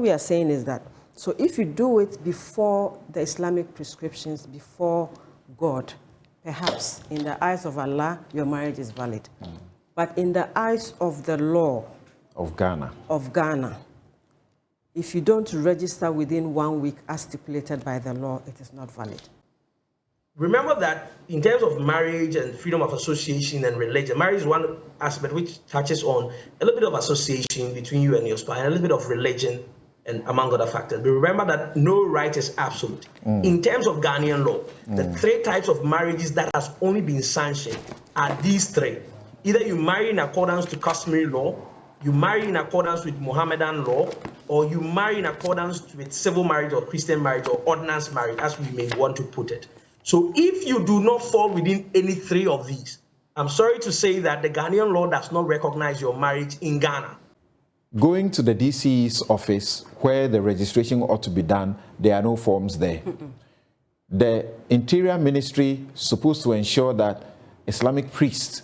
what we are saying is that, so if you do it before the Islamic prescriptions, before God, perhaps in the eyes of Allah, your marriage is valid. But in the eyes of the law of Ghana, if you don't register within 1 week as stipulated by the law, it is not valid. Remember that in terms of marriage and freedom of association and religion, marriage is one aspect which touches on a little bit of association between you and your spouse, and a little bit of religion, and among other factors. But remember that no right is absolute. In terms of Ghanaian law, the 3 types of marriages that has only been sanctioned are these 3. Either you marry in accordance to customary law, you marry in accordance with Mohammedan law, or you marry in accordance with civil marriage or Christian marriage or ordinance marriage, as we may want to put it. So if you do not fall within any 3 of these, I'm sorry to say that the Ghanaian law does not recognize your marriage in Ghana. Going to the DC's office where the registration ought to be done, there are no forms there. The Interior Ministry is supposed to ensure that Islamic priests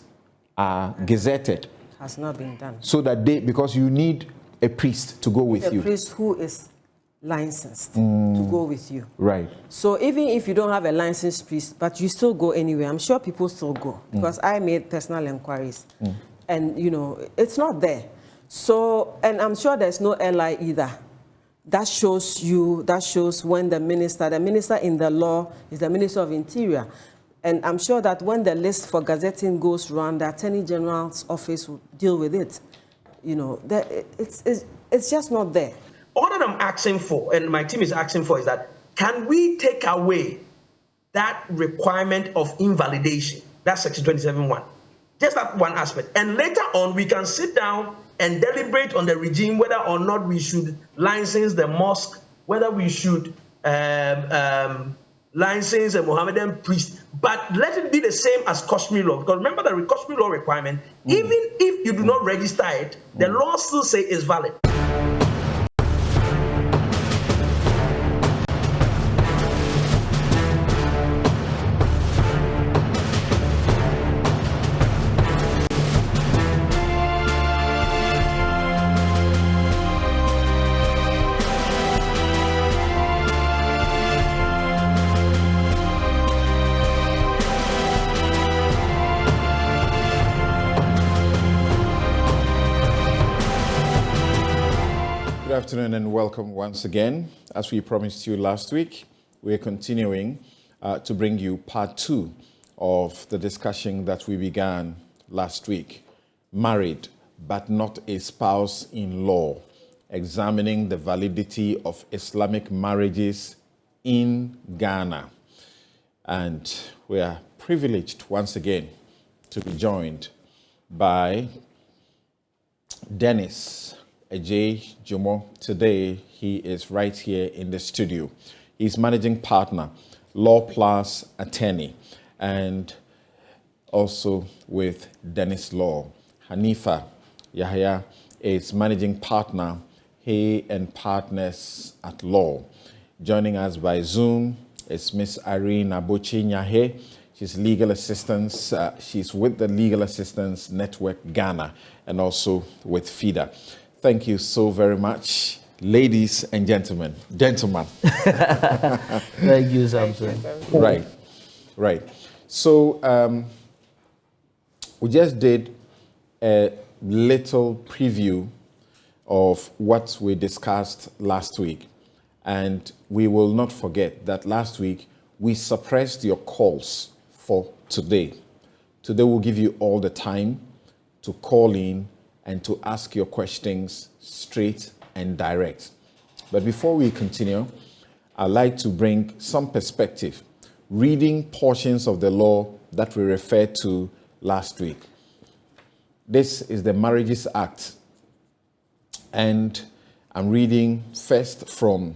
are gazetted. Has not been done. So that because you need a priest to go with you. A priest who is licensed to go with you. Right. So even if you don't have a licensed priest, but you still go anyway, I'm sure people still go. Because I made personal inquiries. And, you know, it's not there. So, and I'm sure there's no LI either. That shows when the minister in the law is the Minister of Interior. And I'm sure that when the list for gazetting goes round, the Attorney General's office will deal with it. You know, it's just not there. All that I'm asking for, and my team is asking for, is that can we take away that requirement of invalidation? That's Section 27(1). Just that one aspect. And later on, we can sit down and deliberate on the regime, whether or not we should license the mosque, whether we should license a Mohammedan priest. But let it be the same as customary law. Because remember the customary law requirement, even if you do not register it, the law still say it's valid. Good afternoon and welcome once again. As we promised you last week, we're continuing to bring you part 2 of the discussion that we began last week. Married but not a spouse in law, examining the validity of Islamic marriages in Ghana. And we are privileged once again to be joined by Dennis Ajay Jomo. Today, he is right here in the studio. He's managing partner, Law Plus attorney, and also with Dennis Law. Hanifa Yahya is managing partner, Hay and Partners at Law. Joining us by Zoom is Miss Irene Abochi Nyahe. She's legal assistance. She's with the Legal Assistance Network Ghana and also with FIDA. Thank you so very much, ladies and gentlemen. Thank you, Samson. Right. So we just did a little preview of what we discussed last week. And we will not forget that last week we suppressed your calls for today. Today we'll give you all the time to call in and to ask your questions straight and direct. But before we continue, I'd like to bring some perspective, reading portions of the law that we referred to last week. This is the Marriages Act, and I'm reading first from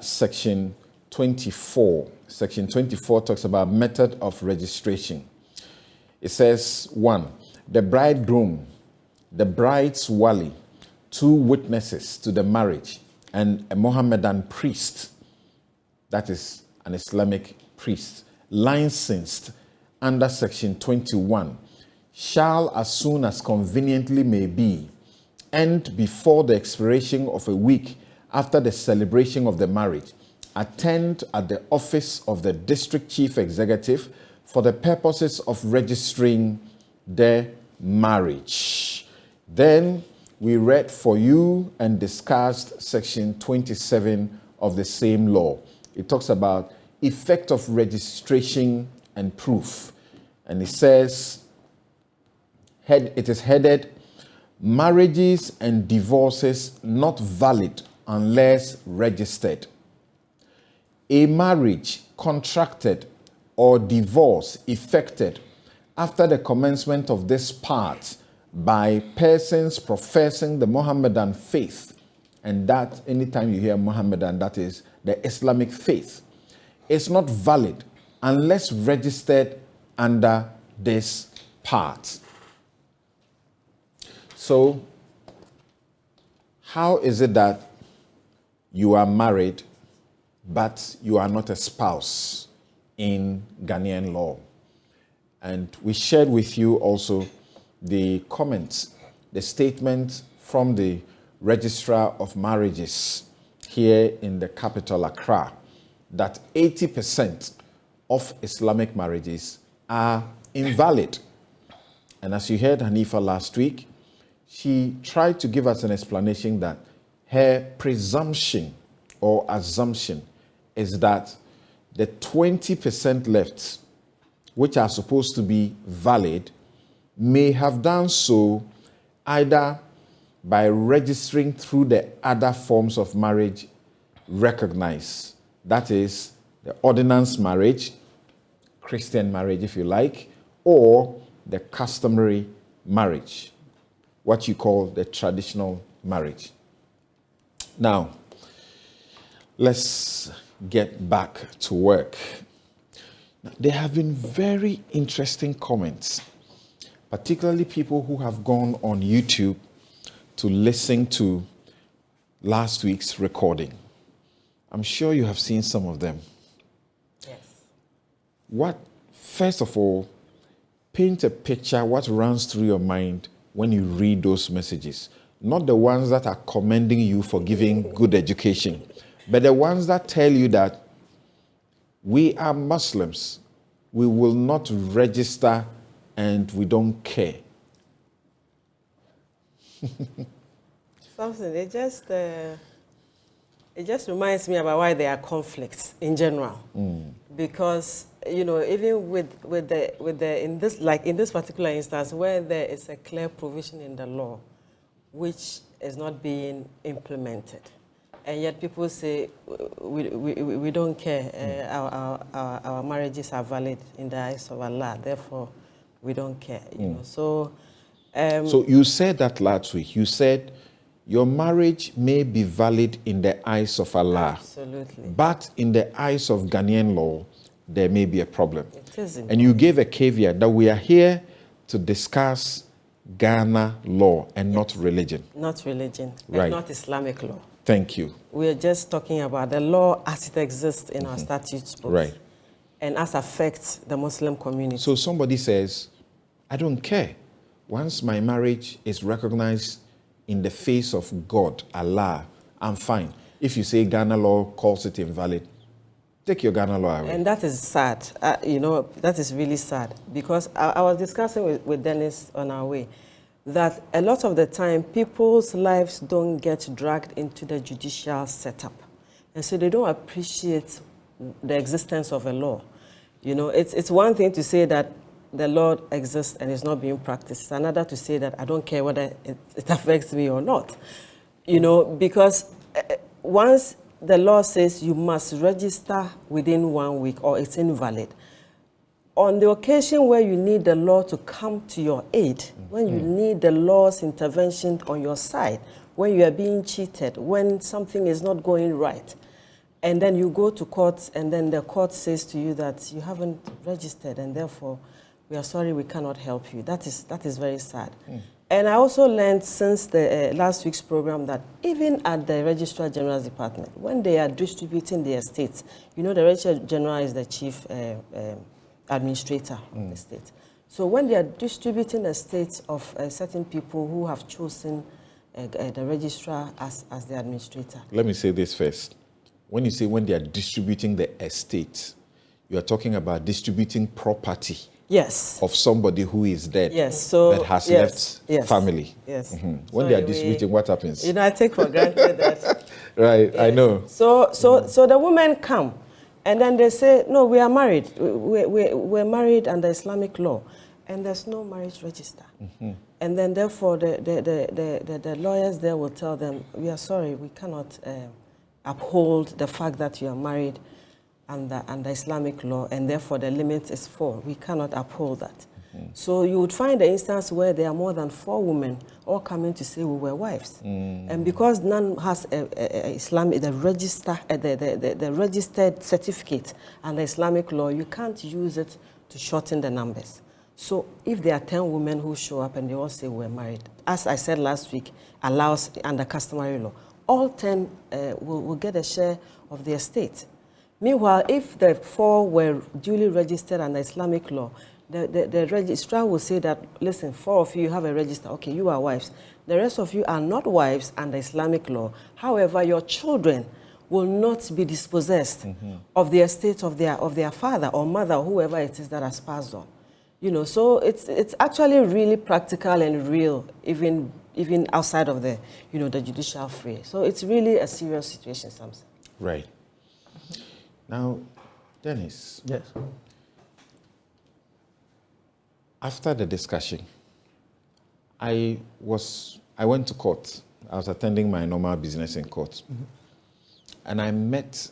Section 24. Section 24 talks about method of registration. It says, 1, the bridegroom, the bride's wali, 2 witnesses to the marriage, and a Mohammedan priest, that is an Islamic priest, licensed under Section 21, shall, as soon as conveniently may be, and before the expiration of a week after the celebration of the marriage, attend at the office of the district chief executive for the purposes of registering the marriage. Then we read for you and discussed section 27 of the same law. It talks about effect of registration and proof. And it says, it is headed, marriages and divorces not valid unless registered. A marriage contracted or divorce effected after the commencement of this part by persons professing the Mohammedan faith, and that anytime you hear Mohammedan, that is the Islamic faith, is not valid unless registered under this part. So, how is it that you are married, but you are not a spouse in Ghanaian law? And we shared with you also the comments, the statement from the Registrar of Marriages here in the capital, Accra, that 80% of Islamic marriages are invalid. And as you heard Hanifa last week, she tried to give us an explanation that her presumption or assumption is that the 20% left, which are supposed to be valid, may have done so either by registering through the other forms of marriage recognized. That is, the ordinance marriage, Christian marriage if you like, or the customary marriage, what you call the traditional marriage. Now, let's get back to work. There have been very interesting comments, particularly people who have gone on YouTube to listen to last week's recording. I'm sure you have seen some of them. Yes. First of all, paint a picture, what runs through your mind when you read those messages. Not the ones that are commending you for giving good education, but the ones that tell you that we are Muslims, we will not register, and we don't care. Something, it just reminds me about why there are conflicts in general. Because, you know, even with the in this particular instance where there is a clear provision in the law which is not being implemented, and yet people say we don't care, our marriages are valid in the eyes of Allah, therefore we don't care. You know, so you said that last week. You said your marriage may be valid in the eyes of Allah. Absolutely. But in the eyes of Ghanaian law, there may be a problem. It isn't. And you gave a caveat that we are here to discuss Ghana law and not religion. Not religion, Right. and not Islamic law. Thank you. We are just talking about the law as it exists in our statutes books. Right. And as affects the Muslim community. So somebody says, I don't care. Once my marriage is recognized in the face of God, Allah, I'm fine. If you say Ghana law calls it invalid, take your Ghana law away. And that is sad. You know, that is really sad. Because I was discussing with Dennis on our way that a lot of the time people's lives don't get dragged into the judicial setup. And so they don't appreciate the existence of a law. You know, it's one thing to say that the law exists and is not being practiced. It's another to say that I don't care whether it affects me or not. You know, because once the law says you must register within 1 week or it's invalid, on the occasion where you need the law to come to your aid, when you need the law's intervention on your side, when you are being cheated, when something is not going right, and then you go to court and then the court says to you that you haven't registered and therefore we are sorry, we cannot help you. That is very sad. And I also learned since the last week's program that even at the Registrar General's Department, when they are distributing the estates, you know, the Registrar General is the chief administrator of the state. So when they are distributing estates of certain people who have chosen the registrar as the administrator. Let me say this first. When you say when they are distributing the estate, you are talking about distributing property. Yes. Of somebody who is dead. Yes. So that has left family. Yes. Mm-hmm. When they are distributing, what happens? I take for granted that. Right. Yes. I know. So the women come, and then they say, no, we are married. We're married under Islamic law, and there's no marriage register. Mm-hmm. And then therefore the lawyers there will tell them, we are sorry, we cannot uphold the fact that you are married under Islamic law, and therefore the limit is 4. We cannot uphold that. Mm-hmm. So you would find the instance where there are more than 4 women all coming to say we were wives. Mm. And because none has the registered certificate under Islamic law, you can't use it to shorten the numbers. So if there are 10 women who show up and they all say we're married, as I said last week, allows under customary law, all 10 will get a share of the estate. Meanwhile, if the 4 were duly registered under Islamic law, the registrar will say that, listen, 4 of you have a register. Okay, you are wives. The rest of you are not wives under Islamic law. However, your children will not be dispossessed of the estate of their father or mother, or whoever it is that has passed on. So it's actually really practical and real, even outside of the judicial fray. So it's really a serious situation, Samson. Right. Now, Dennis. Yes. After the discussion, I went to court. I was attending my normal business in court. Mm-hmm. And I met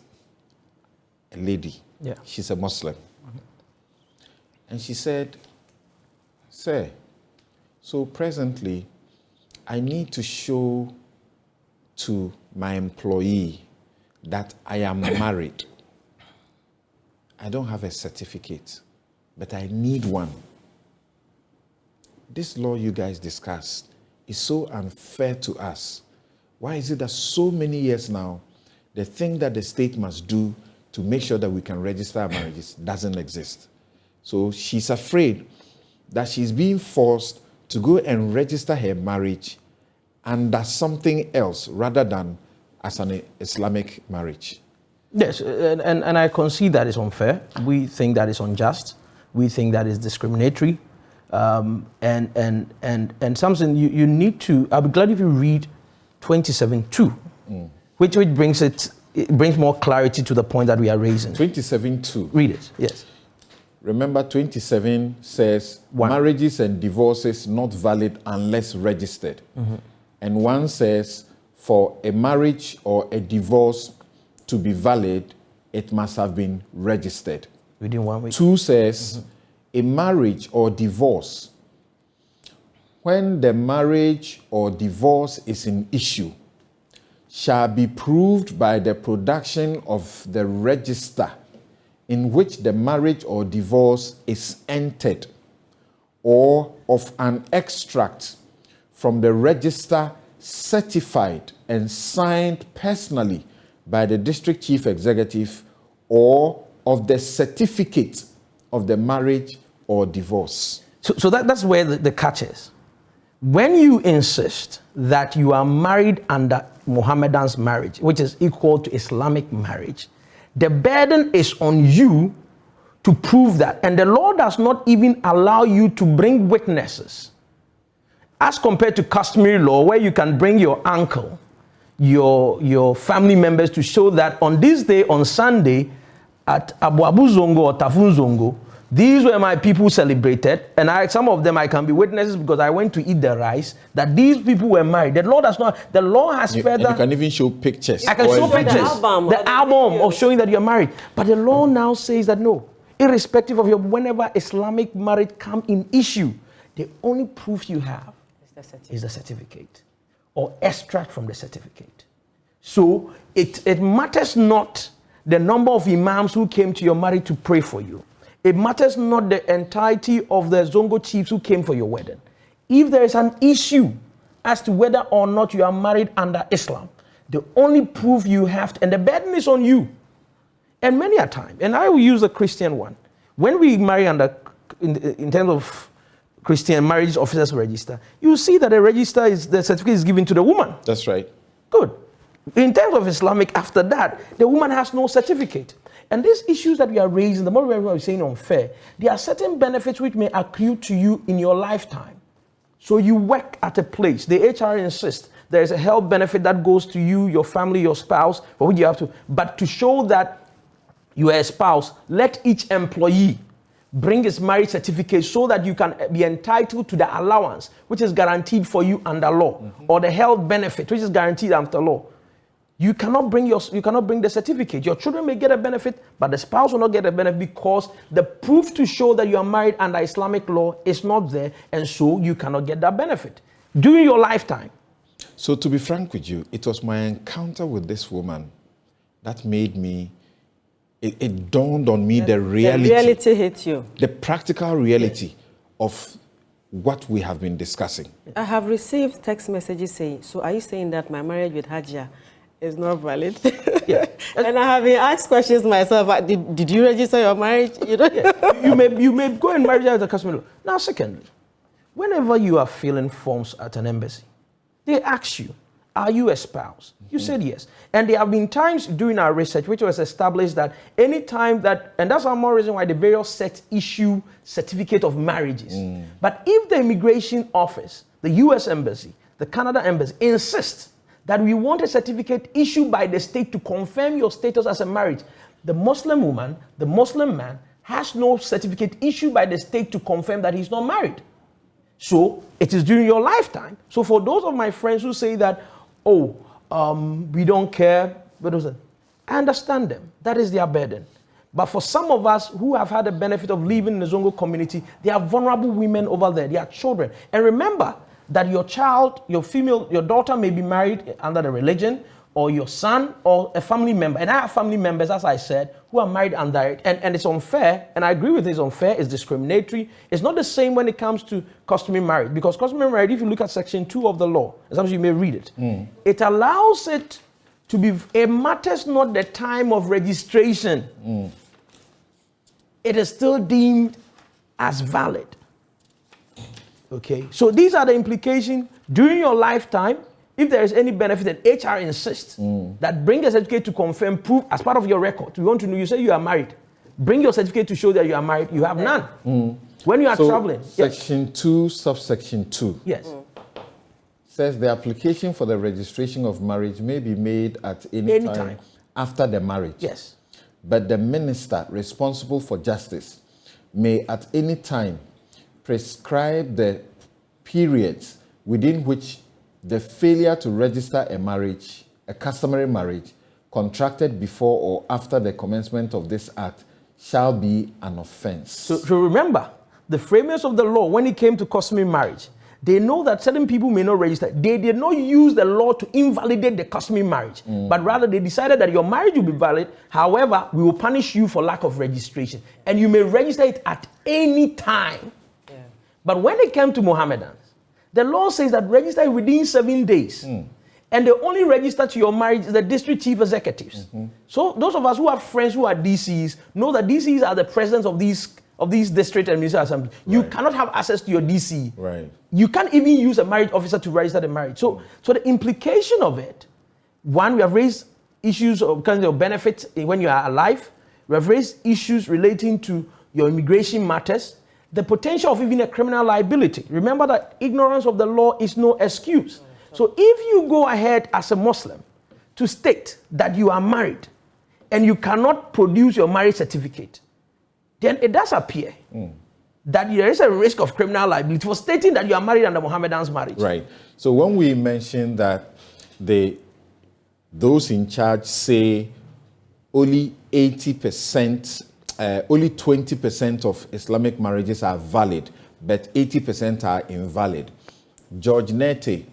a lady. Yeah. She's a Muslim. Mm-hmm. And she said, sir, so presently, I need to show to my employee that I am married. I don't have a certificate, but I need one. This law you guys discussed is so unfair to us. Why is it that so many years now, the thing that the state must do to make sure that we can register our marriages doesn't exist? So she's afraid that she's being forced to go and register her marriage under something else rather than as an Islamic marriage. Yes, and I concede that is unfair. We think that is unjust. We think that is discriminatory. And something you need to, I'll be glad if you read 27.2, which brings more clarity to the point that we are raising. 27.2. Read it, yes. Remember, 27 says, marriages and divorces not valid unless registered. Mm-hmm. And 1 says, for a marriage or a divorce to be valid, it must have been registered. Within 1 week. 2 says, a marriage or divorce, when the marriage or divorce is in issue, shall be proved by the production of the register in which the marriage or divorce is entered, or of an extract from the register certified and signed personally by the district chief executive, or of the certificate of the marriage or divorce. So that's where the catch is. When you insist that you are married under Muhammadan's marriage, which is equal to Islamic marriage, the burden is on you to prove that. And the law does not even allow you to bring witnesses. As compared to customary law, where you can bring your uncle, your family members to show that on this day, on Sunday, at Abu Zongo or Tafun Zongo, these were my people celebrated, and some of them I can be witnesses because I went to eat the rice, that these people were married. The law does not, the law has further... You can even show pictures. I can show pictures. The album of showing that you're married. But the law now says that no, irrespective of whenever Islamic marriage come in issue, the only proof you have is the certificate or extract from the certificate. So it matters not the number of imams who came to your marriage to pray for you. It matters not the entirety of the Zongo chiefs who came for your wedding. If there is an issue as to whether or not you are married under Islam, the only proof you have, and the burden is on you. And many a time, and I will use the Christian one, when we marry in terms of Christian Marriage Officers Register, you see that the certificate is given to the woman. That's right. Good. In terms of Islamic, after that, the woman has no certificate. And these issues that we are raising, the more we are saying unfair, there are certain benefits which may accrue to you in your lifetime. So you work at a place, the HR insists, there is a health benefit that goes to you, your family, your spouse, for which you have to, but to show that you are a spouse, let each employee bring his marriage certificate so that you can be entitled to the allowance, which is guaranteed for you under law, or the health benefit, which is guaranteed under law. You cannot bring the certificate. Your children may get a benefit, but the spouse will not get a benefit because the proof to show that you are married under Islamic law is not there, and so you cannot get that benefit during your lifetime. So to be frank with you, it was my encounter with this woman that made me, it dawned on me the reality. The reality hit you. The practical reality of what we have been discussing. I have received text messages saying, so are you saying that my marriage with Hajia is not valid? Yeah. And I have been asked questions myself. Did you register your marriage? You know? Yeah. you may go and marry as a customer. Now, secondly, whenever you are filling forms at an embassy, they ask you, are you a spouse? You said yes. And there have been times during our research which was established that any time that, and that's one more reason why the various sects issue certificate of marriages. But if the immigration office, the US embassy, the Canada embassy insists that we want a certificate issued by the state to confirm your status as a marriage, the Muslim woman, the Muslim man has no certificate issued by the state to confirm that he's not married. So it is during your lifetime. So for those of my friends who say that, we don't care, I understand them. That is their burden. But for some of us who have had the benefit of living in the Zongo community, there are vulnerable women over there, there are children. And remember that your child, your daughter may be married under the religion, or your son, or a family member. And I have family members, as I said, who are married under it. And it's unfair, and I agree with it, it's unfair, it's discriminatory. It's not the same when it comes to customary marriage. Because customary marriage, if you look at section 2 of the law, sometimes you may read it, it allows it to be, it matters not the time of registration. It is still deemed as valid. Okay, so these are the implications during your lifetime. If there is any benefit, and HR insists that bring a certificate to confirm, proof as part of your record. We want to know, you say you are married. Bring your certificate to show that you are married. You have none. When you are traveling. Section 2, subsection 2. Yes. Says the application for the registration of marriage may be made at any time after the marriage. Yes. But the minister responsible for justice may at any time prescribe the periods within which the failure to register a marriage, a customary marriage, contracted before or after the commencement of this act shall be an offense. So remember, the framers of the law, when it came to customary marriage, they know that certain people may not register. They did not use the law to invalidate the customary marriage, but rather they decided that your marriage will be valid. However, we will punish you for lack of registration. And you may register it at any time. Yeah. But when it came to Mohammedans, the law says that register within 7 days. And they only register to your marriage the district chief executives. So those of us who have friends who are DCs know that DCs are the presidents of these district and municipal assemblies. You cannot have access to your DC. Right. You can't even use a marriage officer to register the marriage. So the implication of it, one, we have raised issues of kind of benefits when you are alive. We have raised issues relating to your immigration matters. The potential of even a criminal liability. Remember that ignorance of the law is no excuse. So if you go ahead as a Muslim to state that you are married and you cannot produce your marriage certificate, then it does appear that there is a risk of criminal liability for stating that you are married under Mohammedan's marriage. Right. So when we mention that those in charge say only 80%, only 20% of Islamic marriages are valid, but 80% are invalid. George Nete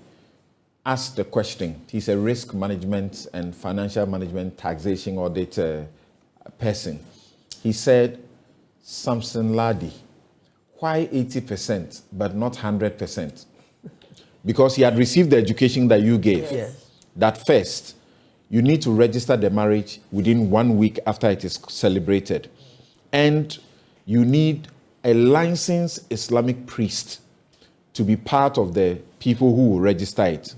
asked the question. He's a risk management and financial management taxation audit person. He said, Samson Ladi, why 80% but not 100%? Because he had received the education that you gave. Yes. That first, you need to register the marriage within 1 week after it is celebrated. And you need a licensed Islamic priest to be part of the people who will register it.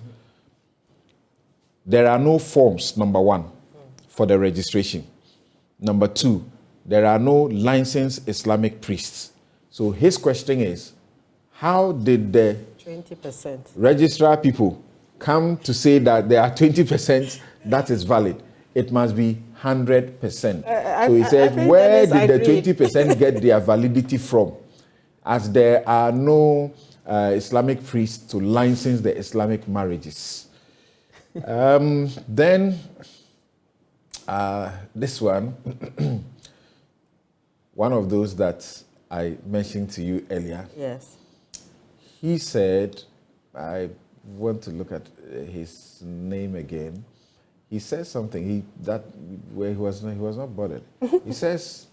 There are no forms, number one, for the registration. Number two, there are no licensed Islamic priests. So his question is, how did the 20% registrar people come to say that there are 20% that is valid? It must be 100%. So he said, where did the 20% get their validity from? As there are no Islamic priests to license the Islamic marriages. Then this one, one of those that I mentioned to you earlier. Yes. He said, I want to look at his name again. He says something where he was not bothered. He says,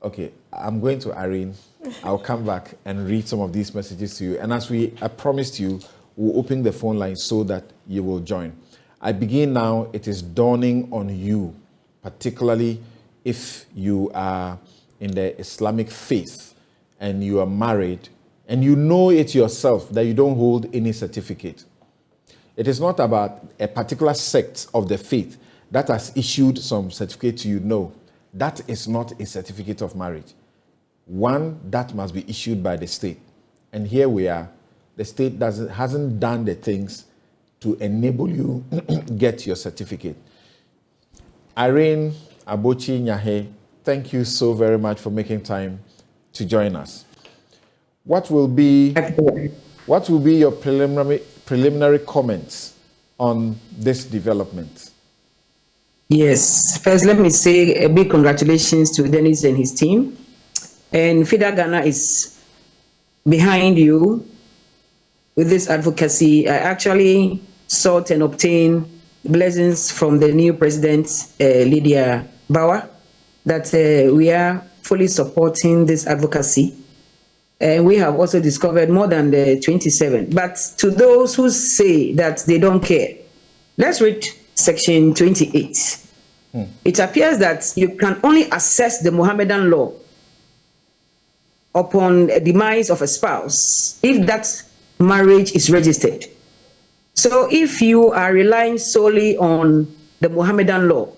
okay, I'm going to Irene. I'll come back and read some of these messages to you. And as I promised you, we'll open the phone line so that you will join. I begin now. It is dawning on you, particularly if you are in the Islamic faith and you are married and you know it yourself that you don't hold any certificate. It is not about a particular sect of the faith that has issued some certificate to you. No, that is not a certificate of marriage. One that must be issued by the state. And here we are. The state hasn't done the things to enable you get your certificate. Irene Abochi Nyahe, thank you so very much for making time to join us. What will be your preliminary comments on this development? Yes, first let me say a big congratulations to Dennis and his team. And FIDA Ghana is behind you with this advocacy. I actually sought and obtained blessings from the new president, Lydia Bauer, that we are fully supporting this advocacy. And we have also discovered more than the 27. But to those who say that they don't care, let's read section 28. It appears that you can only assess the Mohammedan law upon a demise of a spouse if that marriage is registered. So if you are relying solely on the Mohammedan law,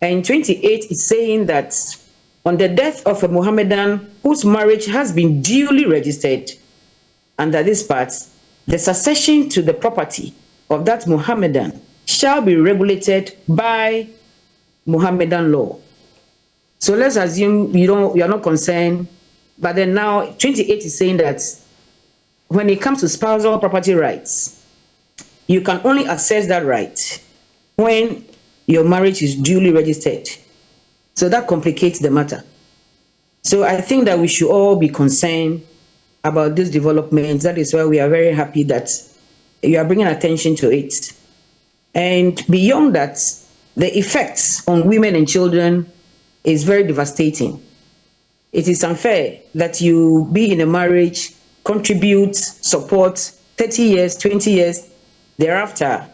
and 28 is saying that on the death of a Mohammedan whose marriage has been duly registered under this part, the succession to the property of that Mohammedan shall be regulated by Mohammedan law. So let's assume you are not concerned, but then now 28 is saying that when it comes to spousal property rights, you can only access that right when your marriage is duly registered. So that complicates the matter. So I think that we should all be concerned about these developments. That is why we are very happy that you are bringing attention to it. And beyond that, the effects on women and children is very devastating. It is unfair that you be in a marriage, contribute, support 30 years, 20 years, thereafter,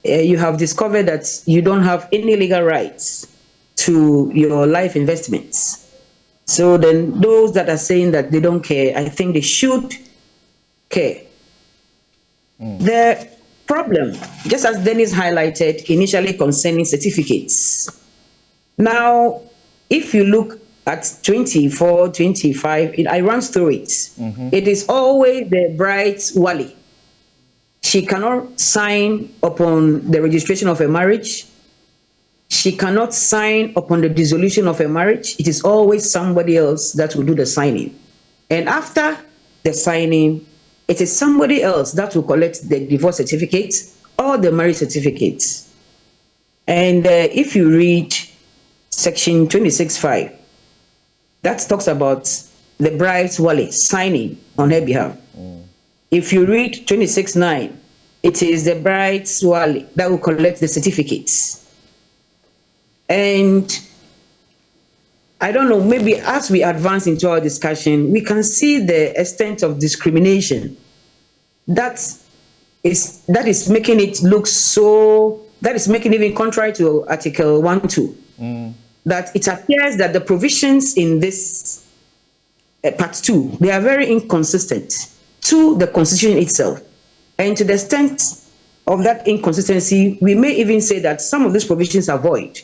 you have discovered that you don't have any legal rights to your life investments. So then those that are saying that they don't care, I think they should care. The problem, just as Dennis highlighted initially concerning certificates. Now, if you look at 24, 25, I run through it. It is always the bride's wali. She cannot sign upon the registration of a marriage. She cannot sign upon the dissolution of a marriage. It is always somebody else that will do the signing. And after the signing, it is somebody else that will collect the divorce certificate or the marriage certificate. And if you read section 26.5, that talks about the bride's wali signing on her behalf. If you read 26.9, it is the bride's wali that will collect the certificates. And I don't know, maybe as we advance into our discussion, we can see the extent of discrimination that is making it look so, that is making it even contrary to Article 1.2. That it appears that the provisions in this Part 2, they are very inconsistent. to the Constitution itself. And to the extent of that inconsistency, we may even say that some of these provisions are void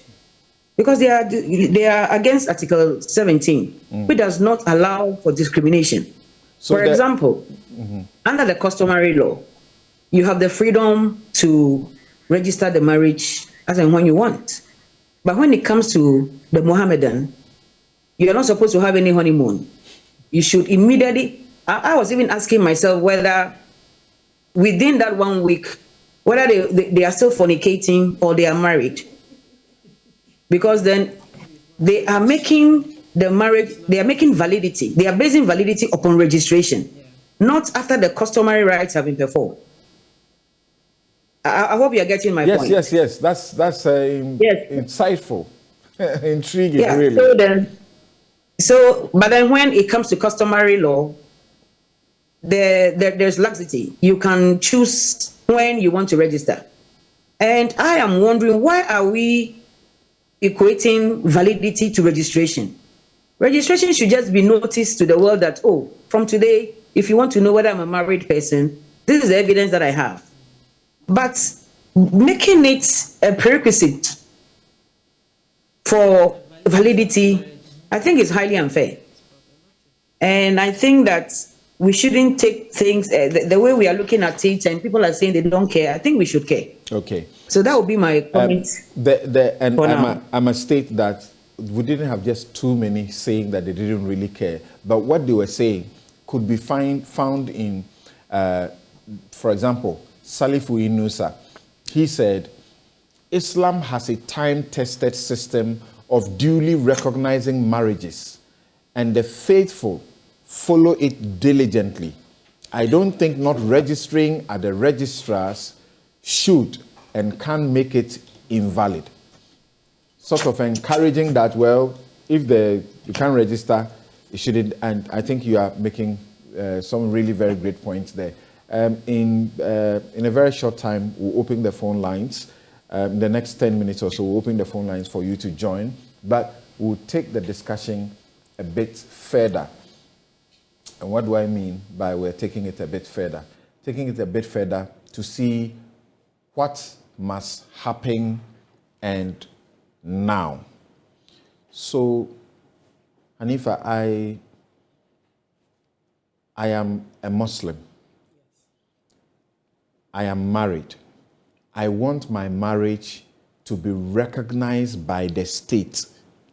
because they are against Article 17, which does not allow for discrimination. So for example, under the customary law, you have the freedom to register the marriage as and when you want. But when it comes to the Mohammedan, you are not supposed to have any honeymoon. You should immediately, I was even asking myself whether within that 1 week, whether they are still fornicating or they are married. Because then they are making the marriage, they are making validity, they are basing validity upon registration, not after the customary rites have been performed. I hope you are getting my point. Yes. That's insightful, intriguing, really. But then when it comes to customary law, there's laxity. You can choose when you want to register. And I am wondering, why are we equating validity to registration? Registration should just be noticed to the world that, oh, from today, if you want to know whether I'm a married person, this is the evidence that I have. But making it a prerequisite for validity, I think is highly unfair. And I think that we shouldn't take things the way we are looking at it, and people are saying they don't care. I think we should care. Okay. So that would be my comment. I must state that we didn't have just too many saying that they didn't really care, but what they were saying could be found in, for example, Salifu Inusa. He said, Islam has a time-tested system of duly recognizing marriages, and the faithful follow it diligently. I don't think not registering at the registrars should and can make it invalid. Sort of encouraging that, well, if you can't register, it shouldn't. And I think you are making some really very great points there. In a very short time, we'll open the phone lines. In the next 10 minutes or so, we'll open the phone lines for you to join. But we'll take the discussion a bit further. And what do I mean by we're taking it a bit further? Taking it a bit further to see what must happen and now. So, Hanifa, I am a Muslim. I am married. I want my marriage to be recognized by the state,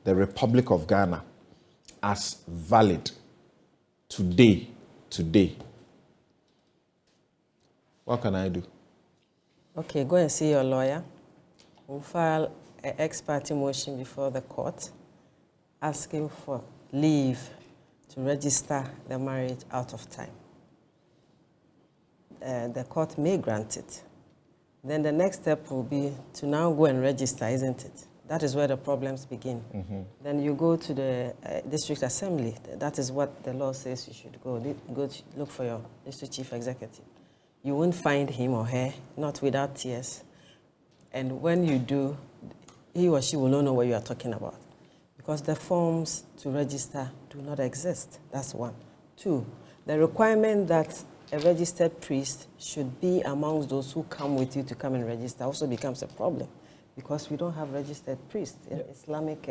the Republic of Ghana, as valid today. What can I do? Okay, go and see your lawyer. We'll file an ex parte motion before the court asking for leave to register the marriage out of time. The court may grant it. Then the next step will be to now go and register, isn't it? That is where the problems begin. Then you go to the district assembly. That is what the law says you should go. Go to look for your district chief executive. You won't find him or her, not without tears. And when you do, he or she will not know what you are talking about, because the forms to register do not exist. That's one. Two, the requirement that a registered priest should be amongst those who come with you to come and register also becomes a problem, because we don't have registered priests in Islamic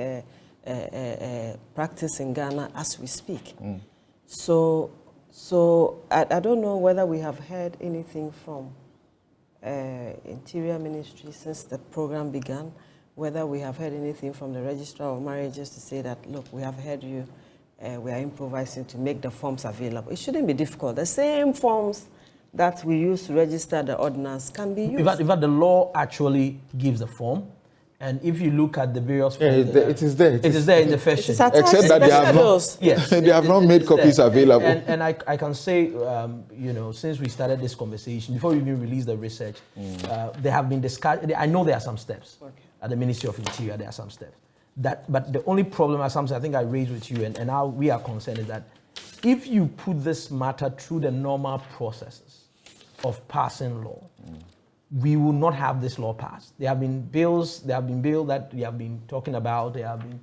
practice in Ghana as we speak. So I don't know whether we have heard anything from Interior Ministry since the program began, whether we have heard anything from the Registrar of Marriages to say that, look, we have heard you, we are improvising to make the forms available. It shouldn't be difficult. The same forms that we use to register the ordinance can be used. In fact, the law actually gives the form. And if you look at the various forms, it is there. It is there in the first Except that they have not, they have not made copies available. And I can say, since we started this conversation, before we even released the research, there have been discussions. I know there are some steps at the Ministry of Interior. There are some steps. But the only problem, as something I think I raised with you, and how we are concerned, is that if you put this matter through the normal processes of passing law, we will not have this law passed. There have been bills that we have been talking about. There have been,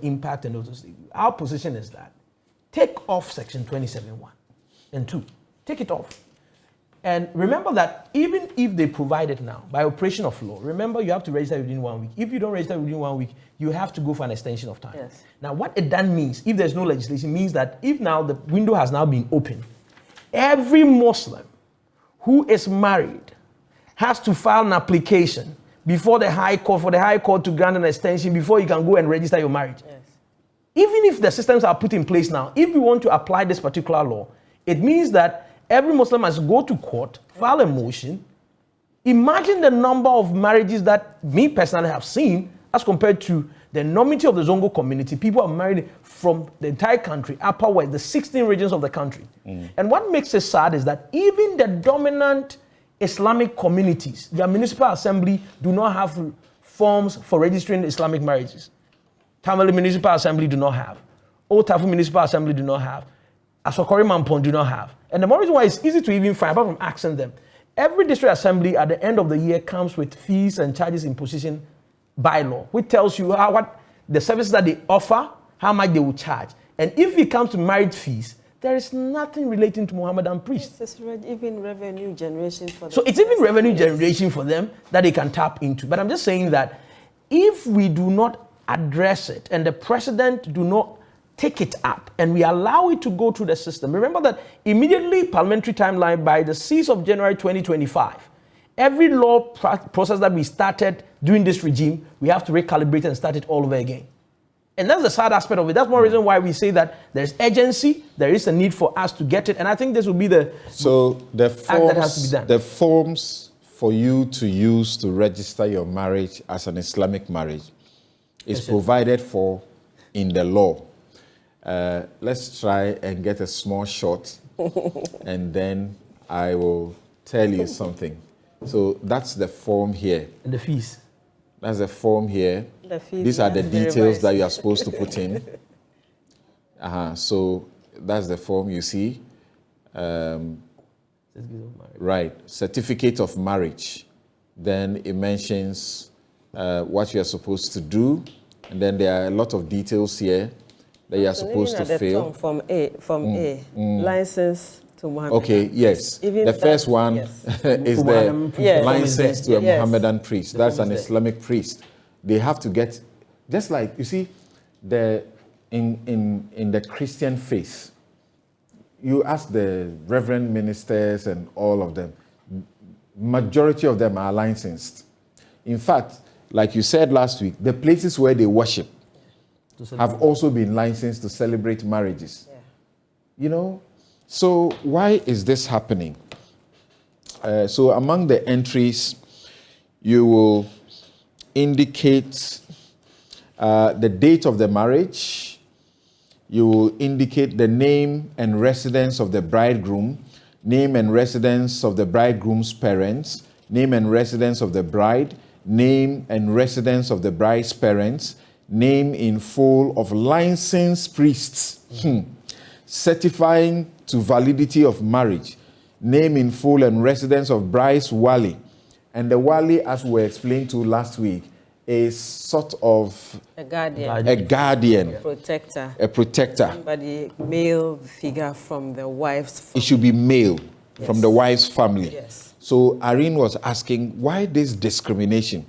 impact and those things. Our position is that take off Section 27(1) and 2. Take it off. And remember that even if they provide it now, by operation of law, remember you have to register within 1 week. If you don't register within 1 week, you have to go for an extension of time. Yes. Now, what it then means, if there's no legislation, means that if now the window has now been opened, every Muslim who is married has to file an application before the High Court, for the High Court to grant an extension before you can go and register your marriage. Yes. Even if the systems are put in place now, if we want to apply this particular law, it means that every Muslim must go to court, file a motion. Imagine the number of marriages that me personally have seen as compared to the enormity of the Zongo community. People are married from the entire country, upper west, the 16 regions of the country. And what makes it sad is that even the dominant Islamic communities, their municipal assembly do not have forms for registering Islamic marriages. Tamale Municipal Assembly do not have. Old Tafu Municipal Assembly do not have. Asokori Mampon do not have. And the more reason why it's easy to even find, apart from asking them, every district assembly at the end of the year comes with fees and charges imposition bylaw, which tells you what the services that they offer, how much they will charge. And if it comes to marriage fees, there is nothing relating to Mohammedan priests. It's even revenue generation for them. So it's even revenue generation for them that they can tap into. But I'm just saying that if we do not address it and the president do not take it up and we allow it to go through the system. Remember that immediately parliamentary timeline by the 6th of January 2025, every law process that we started during this regime, we have to recalibrate and start it all over again. And that's the sad aspect of it. That's one reason why we say that there's urgency, there is a need for us to get it. And I think this will be the act that has to be done. The forms for you to use to register your marriage as an Islamic marriage is provided for in the law. Let's try and get a small shot and then I will tell you something. So that's the form here. And the fees. That's the form here. The fees, these are the very details wise. that you are supposed to put in. So that's the form you see. Right, certificate of marriage. Then it mentions what you are supposed to do. And then there are a lot of details here that you are supposed to fill. From A, license to Muhammad. Okay, yes. Even the first one yes. is the Yes. license to a Yes. Mohammedan priest. That's an Islamic priest. They have to get, just like, you see, in the Christian faith, you ask the reverend ministers and all of them, majority of them are licensed. In fact, like you said last week, the places where they worship have also been licensed to celebrate marriages. Yeah. You know, so why is this happening? So among the entries, you will indicate the date of the marriage. You will indicate the name and residence of the bridegroom, name and residence of the bridegroom's parents, name and residence of the bride, name and residence of the bride's parents, name in full of licensed priests, certifying to validity of marriage, name in full and residence of bride's wali. And the wali, as we explained to last week, is sort of A guardian. a guardian, Protector. a protector. Somebody, male figure from the wife's family. It should be male from the wife's family. Yes. So Irene was asking, why this discrimination?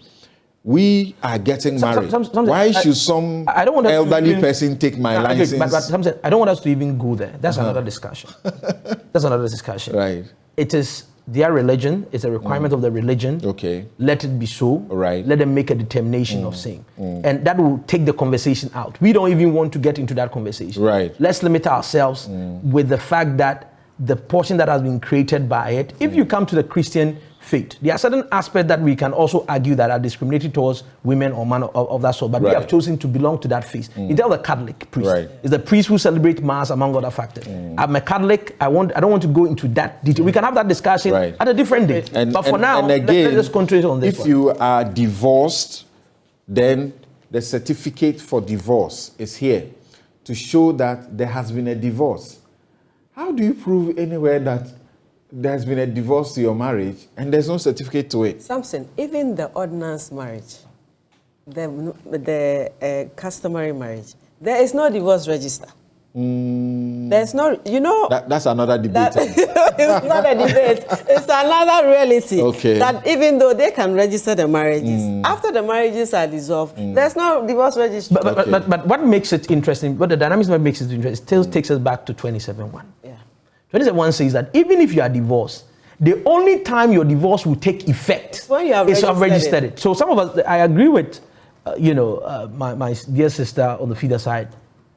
We are getting married. Why should some I don't want elderly person take my license? But I don't want us to even go there. That's another discussion. That's another discussion. Right. It is their religion. It's a requirement of the religion. Okay. Let it be so. Right. Let them make a determination of saying. And that will take the conversation out. We don't even want to get into that conversation. Right. Let's limit ourselves with the fact that the portion that has been created by it, if you come to the Christian faith, there are certain aspects that we can also argue that are discriminatory towards women or men of that sort, but we have chosen to belong to that faith. In terms of the Catholic priest, it's the priest who celebrate Mass among other factors. I'm a Catholic, I don't want to go into that detail. We can have that discussion at a different day. But for now, let's just concentrate on this if you are divorced, then the certificate for divorce is here to show that there has been a divorce. How do you prove anywhere that there's been a divorce to your marriage and there's no certificate to it? Samson, even the ordinance marriage, the customary marriage, there is no divorce register. There's no, That's another debate. it's not a debate. It's another reality. Okay. That even though they can register the marriages, after the marriages are dissolved, there's no divorce registry. But what makes it interesting, what the dynamics that makes it interesting, still takes us back to 27:1. Yeah. 27:1 says that even if you are divorced, the only time your divorce will take effect It's when you have is to have registered registered it. So some of us, I agree with, my dear sister on the feeder side,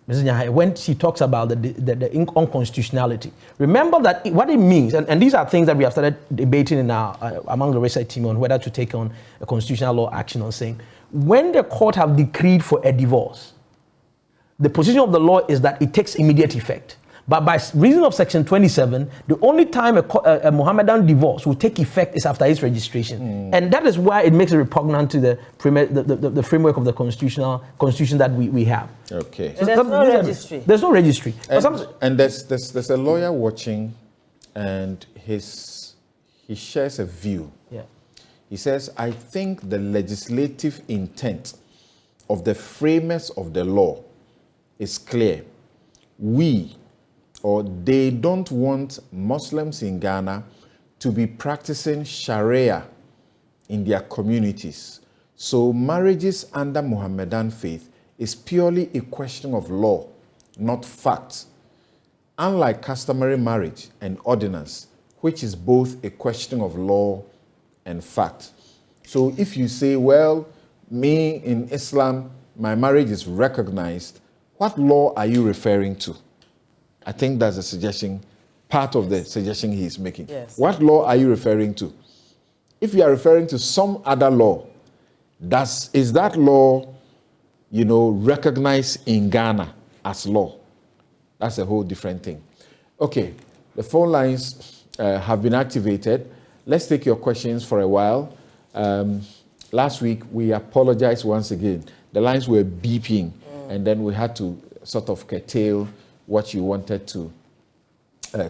Mrs. Nyahai, when she talks about the unconstitutionality. Remember that what it means, and these are things that we have started debating in our among the research team on whether to take on a constitutional law action on saying, when the court have decreed for a divorce, the position of the law is that it takes immediate effect. But by reason of Section 27, the only time a Mohammedan divorce will take effect is after its registration. And that is why it makes it repugnant to the framework of the constitution that we have. Okay. There's no registry. There's no registry. And there's a lawyer watching, and he shares a view. Yeah. He says, I think the legislative intent of the framers of the law is clear. They don't want Muslims in Ghana to be practicing Sharia in their communities. So marriages under Mohammedan faith is purely a question of law, not fact. Unlike customary marriage and ordinance, which is both a question of law and fact. So if you say, well, me in Islam, my marriage is recognized, what law are you referring to? I think that's a suggestion, part of the suggestion he is making. Yes. What law are you referring to? If you are referring to some other law, is that law, recognized in Ghana as law? That's a whole different thing. Okay, the phone lines have been activated. Let's take your questions for a while. Last week, we apologized once again. The lines were beeping, and then we had to sort of curtail what you wanted to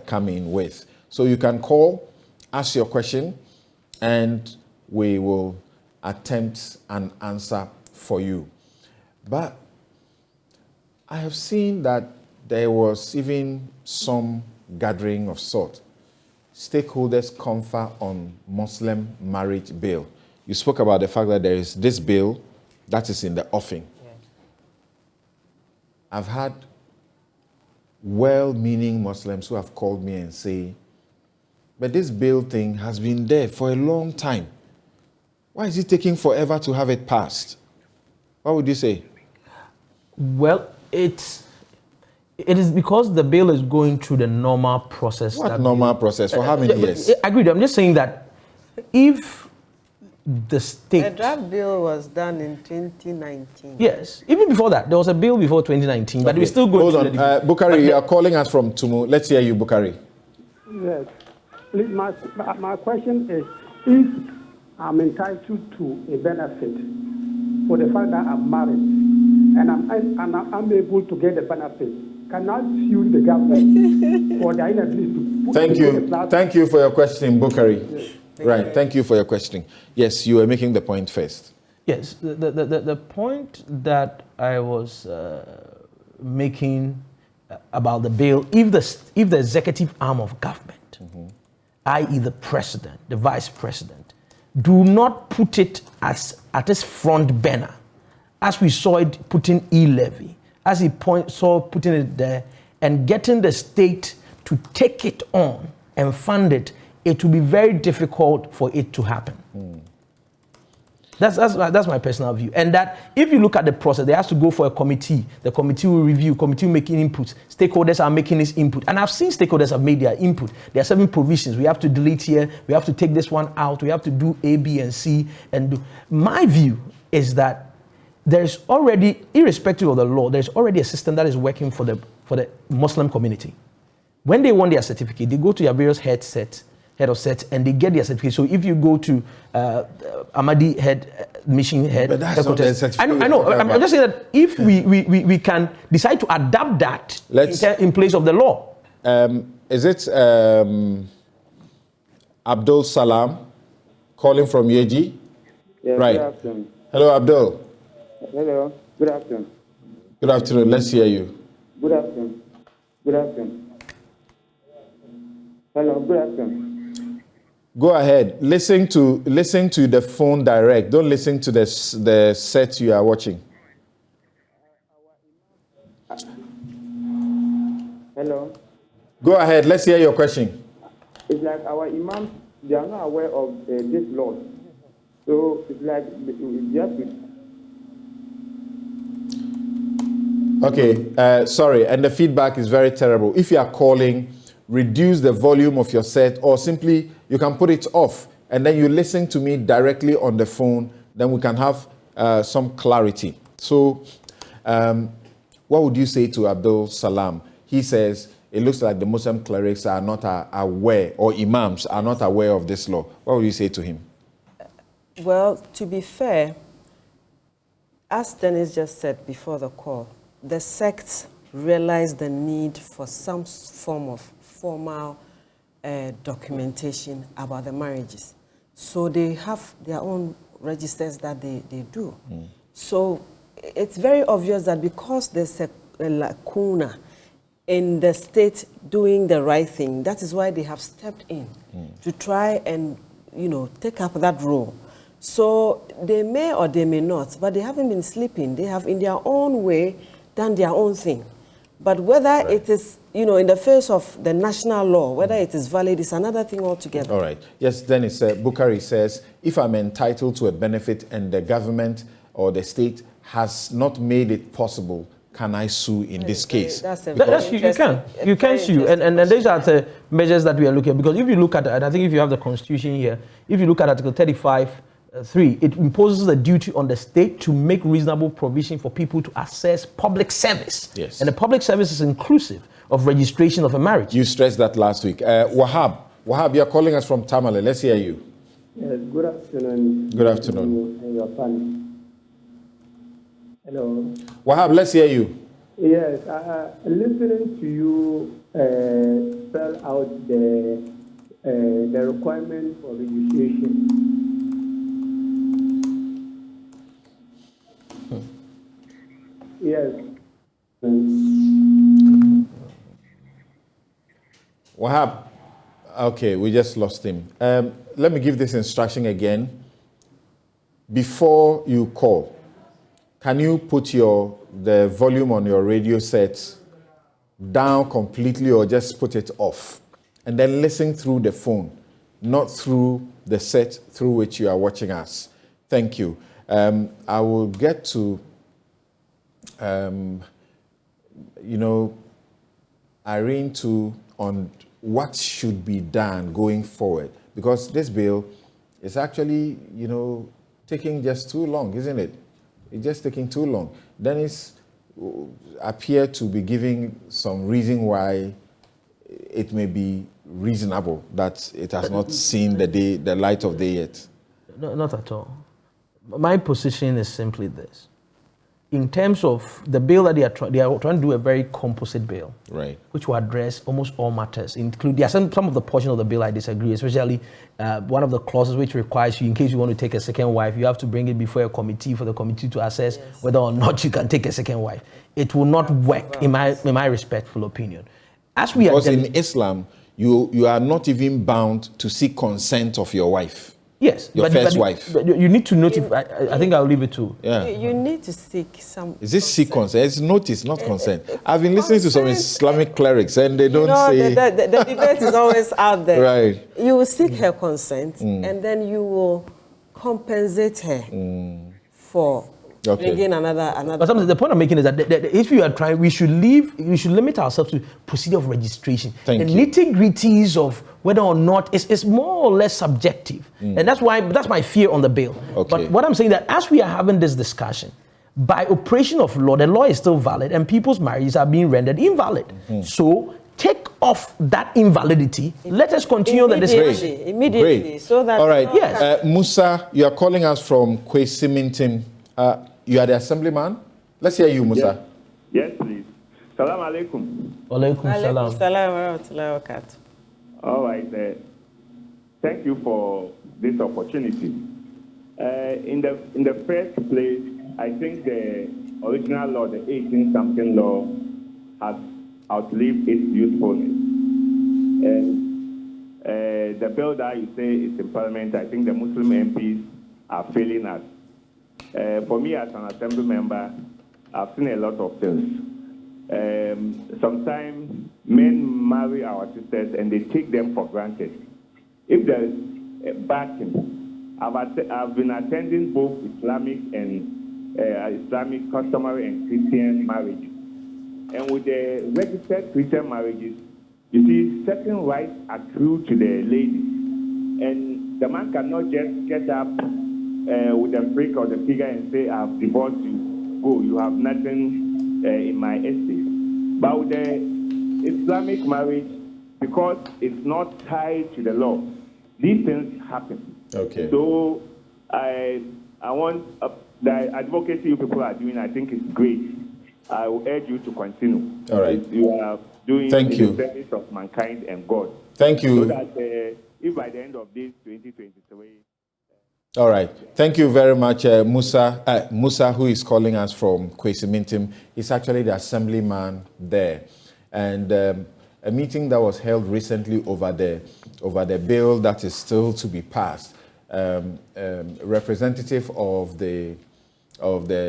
come in with. So you can call, ask your question, and we will attempt an answer for you. But I have seen that there was even some gathering of sort. Stakeholders confer on Muslim marriage bill. You spoke about the fact that there is this bill that is in the offing. Yeah. I've had well-meaning Muslims who have called me and say, but this bill thing has been there for a long time. Why is it taking forever to have it passed? What would you say? Well, it is because the bill is going through the normal process. What normal process? For how many years? Agreed. I'm just saying that if the state... The draft bill was done in 2019. Yes. Even before that, there was a bill before 2019, but we still go Hold on. Bukari, you are calling us from Tumu. Let's hear you, Bukari. Yes. Please, my question is, if I'm entitled to a benefit for the fact that I'm married and I'm unable to get the benefit, can I sue the government for their inability to put Thank you. Thank you for your question, Bukari. Yes. Right. Thank you for your questioning. Yes, you were making the point first. Yes. The point that I was making about the bill, if the executive arm of government, i.e. the president, the vice president, do not put it at its front burner, as we saw it putting e-levy, as he saw putting it there, and getting the state to take it on and fund it, it will be very difficult for it to happen. That's my personal view. And that if you look at the process, they have to go for a committee. The committee will review, committee will make inputs. Stakeholders are making this input. And I've seen stakeholders have made their input. There are 7 provisions. We have to delete here. We have to take this one out. We have to do A, B, and C. And my view is that there's already, irrespective of the law, there's already a system that is working for the Muslim community. When they want their certificate, they go to their various head of sets, and they get their certificate. So if you go to Ahmadi mission head, but that's not the certificate. I know. I'm just saying that if we can decide to adapt that in place of the law. Is it Abdul Salam calling from Yeji? Yes, right. Good afternoon. Hello, Abdul. Hello. Good afternoon. Good afternoon. Let's hear you. Good afternoon. Good afternoon. Hello, good afternoon. Go ahead. Listen to the phone direct. Don't listen to the set you are watching. Hello. Go ahead. Let's hear your question. It's like our imams, they are not aware of this law. So it's like we have to. Okay. Sorry. And the feedback is very terrible. If you are calling, reduce the volume of your set, or simply you can put it off and then you listen to me directly on the phone. Then we can have some clarity. So what would you say to Abdul Salam? He says it looks like the Muslim clerics are not aware, or imams are not aware of this law. What would you say to him? Well, to be fair, as Dennis just said before the call, the sects realized the need for some form of formal documentation about the marriages. So they have their own registers that they do. So it's very obvious that because there's a lacuna in the state doing the right thing, that is why they have stepped in to try and, take up that role. So they may or they may not, but they haven't been sleeping. They have, in their own way, done their own thing. But whether it is, in the face of the national law, whether it is valid is another thing altogether. All right. Yes, Dennis, Bukhari says, if I'm entitled to a benefit and the government or the state has not made it possible, can I sue in this case? You can sue. And these are the measures that we are looking at. Because if you look at, and I think if you have the Constitution here, if you look at Article 35(3), it imposes the duty on the state to make reasonable provision for people to access public service. Yes. And the public service is inclusive of registration of a marriage. You stressed that last week. Wahab, you're calling us from Tamale. Let's hear you. Yes, good afternoon. Good afternoon. And your family. Hello. Wahab, let's hear you. Yes, listening to you spell out the requirement for registration. Yes. Wahab, okay, we just lost him. Let me give this instruction again. Before you call, can you put the volume on your radio set down completely, or just put it off? And then listen through the phone, not through the set through which you are watching us. Thank you. I will get to, Irene too, on what should be done going forward. Because this bill is actually, taking just too long, isn't it? It's just taking too long. Dennis appeared to be giving some reason why it may be reasonable that it has not seen the light of day yet. No, not at all. My position is simply this. In terms of the bill that they are trying to do a very composite bill, right, which will address almost all matters. There are some of the portions of the bill I disagree, especially one of the clauses which requires you, in case you want to take a second wife, you have to bring it before a committee for the committee to assess whether or not you can take a second wife. It will not work, in my respectful opinion. Because in Islam, you are not even bound to seek consent of your wife. Yes, your first wife. But you need to notify. I think I'll leave it to. Yeah. You need to seek some. Is this seek consent? It's notice, not consent. I've been listening to some Islamic clerics, and they don't say. The debate is always out there. Right. You will seek her consent, and then you will compensate her for bringing another. But the point I'm making is that if you are trying, we should limit ourselves to procedure of registration. The nitty-gritties of whether or not is more or less subjective, and that's my fear on the bill. Okay. But what I'm saying that as we are having this discussion, by operation of law, the law is still valid, and people's marriages are being rendered invalid. So take off that invalidity. Let us continue the discussion immediately. Great. So that all right. Yes. Musa, you are calling us from Kwesimintim. You are the assemblyman. Let's hear you, Musa. Yes, please. Salam alaikum. Walaikum salam. Alaikum salam wa rahmatullahi wa barakatuh. All right. Thank you for this opportunity. In the first place, I think the original law, the 18-something law, has outlive its usefulness. And the bill that you say is in Parliament, I think the Muslim MPs are failing us. For me, as an assembly member, I've seen a lot of things. Sometimes men marry our sisters and they take them for granted. If there is a bad thing, I've been attending both Islamic and Islamic customary and Christian marriages. And with the registered Christian marriages, you see certain rights accrue to the ladies. And the man cannot just get up with a freak or the figure and say, I've divorced you. Go, you have nothing in my estate. But with the Islamic marriage, because it's not tied to the law, these things happen. Okay. So I want the advocacy you people are doing, I think is great. I will urge you to continue. All right. You are doing Thank you. the service of mankind and God. Thank you. So that if by the end of this 2023. All right. Thank you very much, Musa. Musa, who is calling us from Kwesi Mintim, is actually the assemblyman there. And a meeting that was held recently over the bill that is still to be passed. Representative of the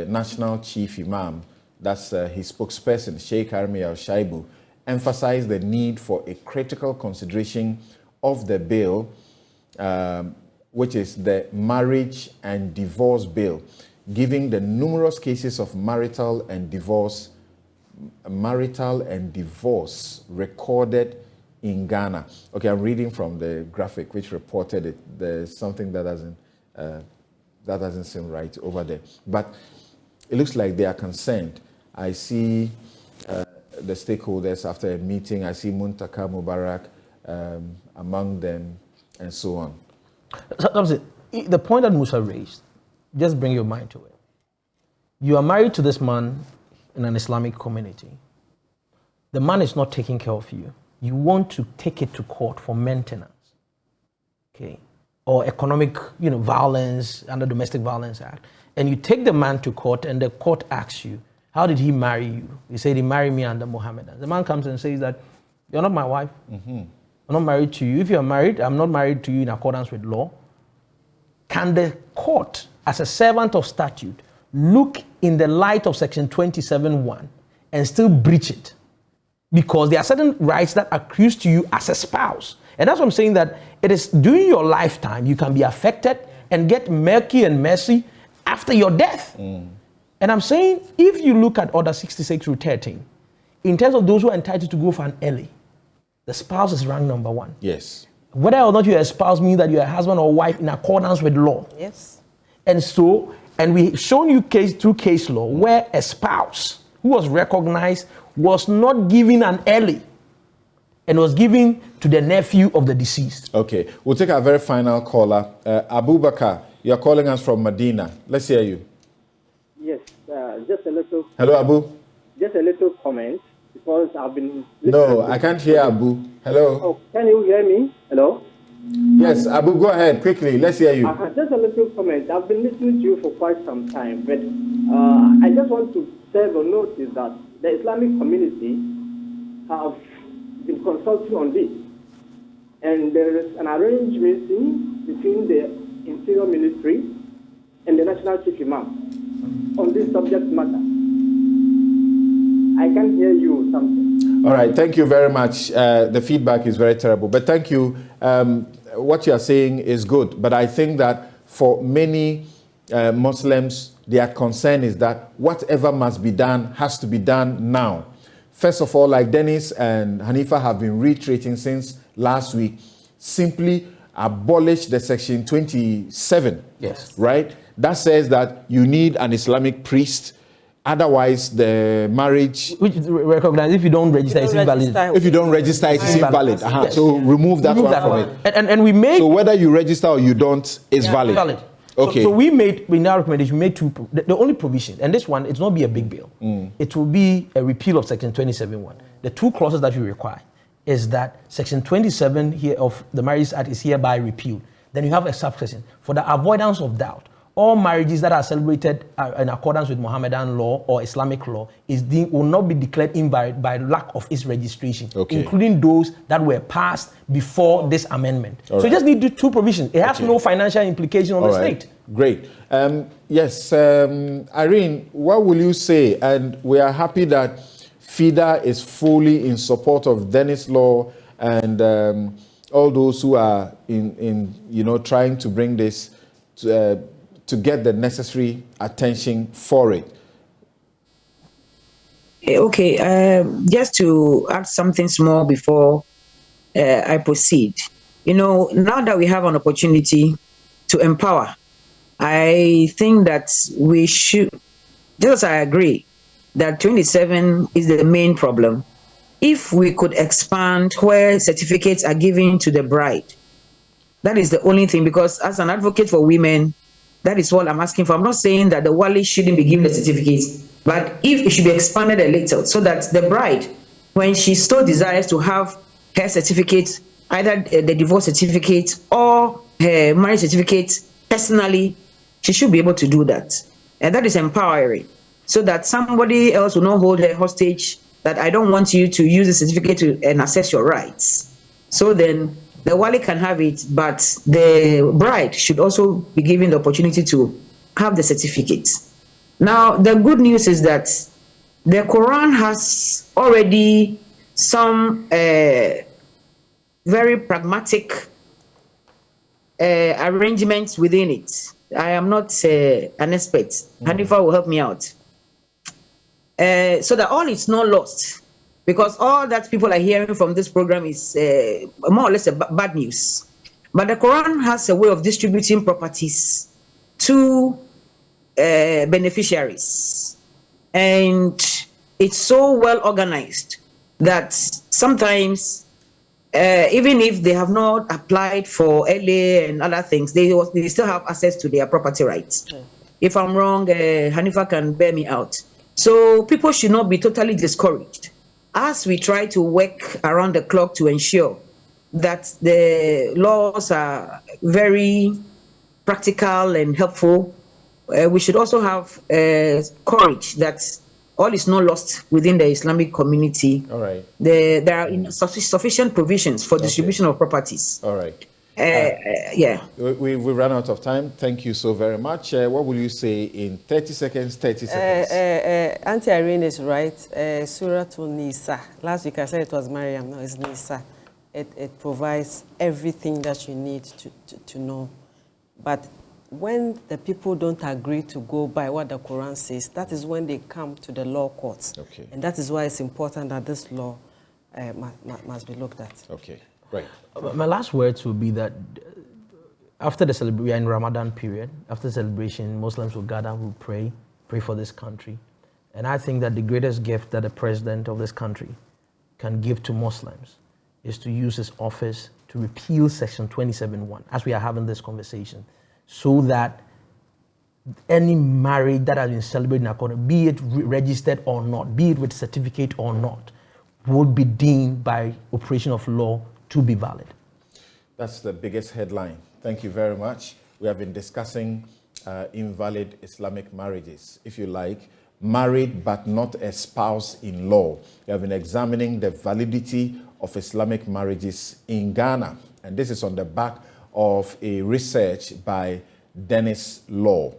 National Chief Imam, that's his spokesperson, Sheikh Armi Al-Shaibu, emphasized the need for a critical consideration of the bill, which is the Marriage and Divorce Bill, giving the numerous cases of marital and divorce recorded in Ghana. Okay, I'm reading from the graphic which reported it. There's something that doesn't seem right over there, but it looks like they are concerned. I see the stakeholders after a meeting. I see Muntaka Mubarak among them, and so on. So, the point that Musa raised, just bring your mind to it. You are married to this man in an Islamic community. The man is not taking care of you. You want to take it to court for maintenance, okay, or economic, violence under Domestic Violence Act, and you take the man to court, and the court asks you, "How did he marry you?" You say, "He married me under Muhammad." The man comes and says that you're not my wife. Mm-hmm. I'm not married to you. If you're married, I'm not married to you in accordance with law. Can the court, as a servant of statute, look in the light of Section 27(1) and still breach it? Because there are certain rights that accrue to you as a spouse. And that's what I'm saying, that it is during your lifetime you can be affected and get murky and messy after your death. Mm. And I'm saying, if you look at Order 66 through 13, in terms of those who are entitled to go for an early, the spouse is ranked number 1. Yes. Whether or not you're a spouse means that you're a husband or wife in accordance with law. Yes. And we've shown you through case law where a spouse who was recognized was not given an early and was given to the nephew of the deceased. Okay, we'll take our very final caller. Abu Bakar, you're calling us from Medina. Let's hear you. Yes, just a little. Hello, Abu. Just a little comment, because I've been. No, I can't hear Abu. Hello. Oh, can you hear me? Hello. Yes, Abu, go ahead quickly. Let's hear you. Just a little comment. I've been listening to you for quite some time, but I just want to serve a notice that the Islamic community have been consulting on this, and there is an arrangement between the Interior Ministry and the National Chief Imam on this subject matter. I can hear you something. All right, thank you very much. The feedback is very terrible, but thank you. What you are saying is good, but I think that for many Muslims, their concern is that whatever must be done has to be done now. First of all, like Dennis and Hanifa have been reiterating since last week, simply abolish the Section 27. Yes. Right? That says that you need an Islamic priest. Otherwise, the marriage... Which recognize if you don't register, it's invalid. If you don't register, it's invalid. Yes. So remove that one from it. And we made... So whether you register or you don't, it's valid. Valid. Okay. So we made, in our recommendation, we made the only provision, and this one, it's not be a big bill. It will be a repeal of Section 27(1). The two clauses that we require is that Section 27 here of the Marriage Act is hereby repealed. Then you have a subsection for the avoidance of doubt. all marriages that are celebrated in accordance with Mohammedan law or Islamic law will not be declared invalid by lack of its registration, including those that were passed before this amendment. So you just need two provisions. It has no financial implication on the state. Great. Yes, Irene, what will you say? And we are happy that FIDA is fully in support of Dennis law and all those who are trying to bring this to get the necessary attention for it. Okay, just to add something small before I proceed. Now that we have an opportunity to empower, I think that we should, just as I agree that 27 is the main problem, if we could expand where certificates are given to the bride, that is the only thing, because as an advocate for women, that is what I'm asking for. I'm not saying that the wali shouldn't be given the certificates, but if it should be expanded a little so that the bride, when she so desires to have her certificate, either the divorce certificate or her marriage certificate personally, she should be able to do that. And that is empowering, so that somebody else will not hold her hostage, that I don't want you to use the certificate and assess your rights. So then the wali can have it, but the bride should also be given the opportunity to have the certificate. Now, the good news is that the Quran has already some very pragmatic arrangements within it. I am not an expert. Hanifa will help me out. So that all is not lost, because all that people are hearing from this program is more or less bad news. But the Quran has a way of distributing properties to beneficiaries, and it's so well organized that sometimes even if they have not applied for LA and other things, they still have access to their property rights. If I'm wrong, Hanifa can bear me out. So people should not be totally discouraged as we try to work around the clock to ensure that the laws are very practical and helpful. We should also have courage that all is not lost within the Islamic community. All right. There are sufficient provisions for distribution of properties. All right. Yeah. We ran out of time. Thank you so very much. What will you say in 30 seconds? 30 seconds. Auntie Irene is right. Surah to Nisa. Last week I said it was Maryam. No, it's Nisa. It provides everything that you need to know. But when the people don't agree to go by what the Quran says, that is when they come to the law courts. Okay. And that is why it's important that this law must be looked at. Okay. Right. My last words will be that after the celebration, we are in Ramadan period. After the celebration, Muslims will gather, will pray for this country. And I think that the greatest gift that the president of this country can give to Muslims is to use his office to repeal Section 27(1), as we are having this conversation, so that any marriage that has been celebrated in accordance, be it registered or not, be it with certificate or not, would be deemed by operation of law to be valid. That's the biggest headline. Thank you very much. We have been discussing invalid Islamic marriages, if you like, married but not espoused in law. We have been examining the validity of Islamic marriages in Ghana, and this is on the back of a research by Dennis Law.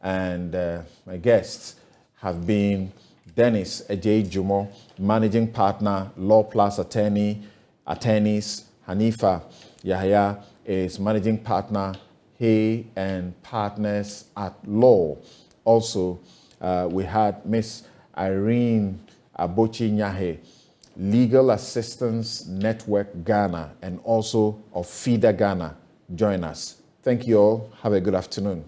And my guests have been Dennis Ejay Jumo, Managing Partner, Law Plus Attorneys. Hanifa Yahya is Managing Partner, Hay and Partners at Law. Also, we had Miss Irene Abochi Nyahe, Legal Assistance Network Ghana, and also of FIDA Ghana, join us. Thank you all. Have a good afternoon.